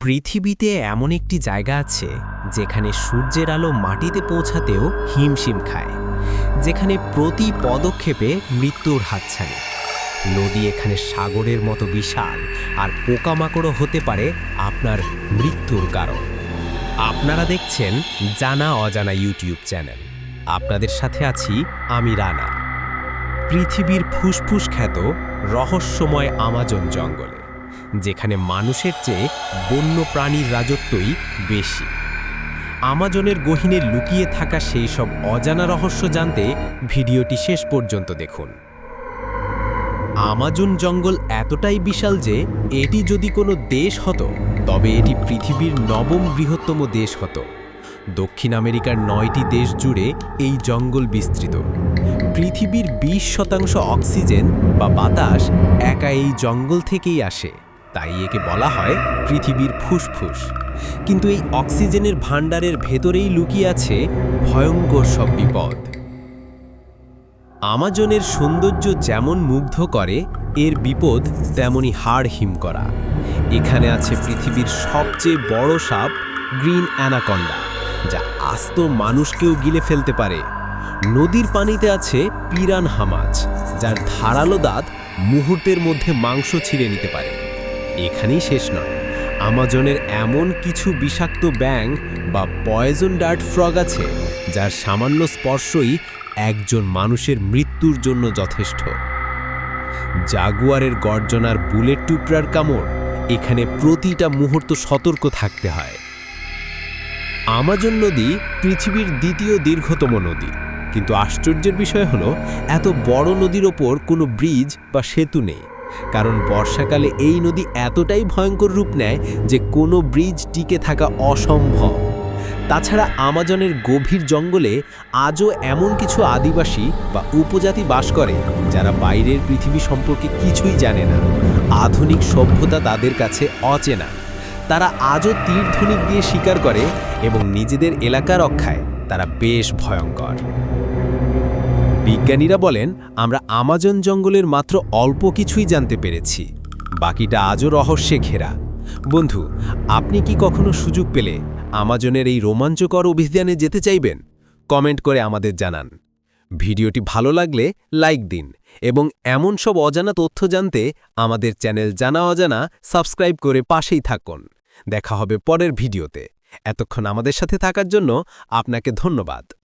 পৃথিবীতে এমন একটি জায়গা আছে যেখানে সূর্যের আলো মাটিতে পৌঁছাতেও হিমশিম খায়, যেখানে প্রতি পদক্ষেপে মৃত্যুর হাতছানি। নদী এখানে সাগরের মতো বিশাল, আর পোকামাকড়ও হতে পারে আপনার মৃত্যুর কারণ। আপনারা দেখছেন জানা অজানা ইউটিউব চ্যানেল। আপনাদের সাথে আছি আমি রানা। পৃথিবীর ফুসফুস খ্যাত রহস্যময় আমাজন জঙ্গলে, যেখানে মানুষের চেয়ে বন্য প্রাণীর রাজত্বই বেশি। আমাজনের গহীনে লুকিয়ে থাকা সেই সব অজানা রহস্য জানতে ভিডিওটি শেষ পর্যন্ত দেখুন। আমাজন জঙ্গল এতটাই বিশাল যে এটি যদি কোনো দেশ হতো, তবে এটি পৃথিবীর নবম বৃহত্তম দেশ হতো। দক্ষিণ আমেরিকার 9টি দেশ জুড়ে এই জঙ্গল বিস্তৃত। পৃথিবীর 20% অক্সিজেন বা বাতাস একা এই জঙ্গল থেকেই আসে, তাই একে বলা হয় পৃথিবীর ফুসফুস। কিন্তু এই অক্সিজেনের ভাণ্ডারের ভেতরেই লুকিয়ে আছে ভয়ঙ্কর সব বিপদ। আমাজনের সৌন্দর্য যেমন মুগ্ধ করে, এর বিপদ তেমনি হাড় হিম করা। এখানে আছে পৃথিবীর সবচেয়ে বড় সাপ গ্রিন অ্যানাকন্ডা, যা আস্ত মানুষকেও গিলে ফেলতে পারে। নদীর পানিতে আছে পিরানহা মাছ, যার ধারালো দাঁত মুহূর্তের মধ্যে মাংস ছিঁড়ে নিতে পারে। এখানেই শেষ নয়, আমাজনের এমন কিছু বিষাক্ত ব্যাঙ বা পয়জন ডার্ট ফ্রগ আছে, যার সামান্য স্পর্শই একজন মানুষের মৃত্যুর জন্য যথেষ্ট। জাগুয়ারের গর্জনার বুলেট টুকরার কামড়, এখানে প্রতিটা মুহূর্ত সতর্ক থাকতে হয়। আমাজন নদী পৃথিবীর দ্বিতীয় দীর্ঘতম নদী, কিন্তু আশ্চর্যের বিষয় হলো এত বড় নদীর ওপর কোনো ব্রিজ বা সেতু নেই। কারণ বর্ষাকালে এই নদী এতটাই ভয়ঙ্কর রূপ নেয় যে কোনো ব্রিজ টিকে থাকা অসম্ভব। তাছাড়া আমাজনের গভীর জঙ্গলে আজও এমন কিছু আদিবাসী বা উপজাতি বাস করে, যারা বাইরের পৃথিবী সম্পর্কে কিছুই জানে না। আধুনিক সভ্যতা তাদের কাছে অচেনা। তারা আজও তীর-ধনুক দিয়ে শিকার করে এবং নিজেদের এলাকা রক্ষায় তারা বেশ ভয়ঙ্কর। বিজ্ঞানীরা বলেন, আমরা আমাজন জঙ্গলের মাত্র অল্প কিছুই জানতে পেরেছি, বাকিটা আজও রহস্যে ঘেরা। বন্ধু, আপনি কি কখনো সুযোগ পেলে আমাজনের এই রোমাঞ্চকর অভিযানে যেতে চাইবেন? কমেন্ট করে আমাদের জানান। ভিডিওটি ভালো লাগলে লাইক দিন এবং এমন সব অজানা তথ্য জানতে আমাদের চ্যানেল জানা অজানা সাবস্ক্রাইব করে পাশেই থাকুন। দেখা হবে পরের ভিডিওতে। এতক্ষণ আমাদের সাথে থাকার জন্য আপনাকে ধন্যবাদ।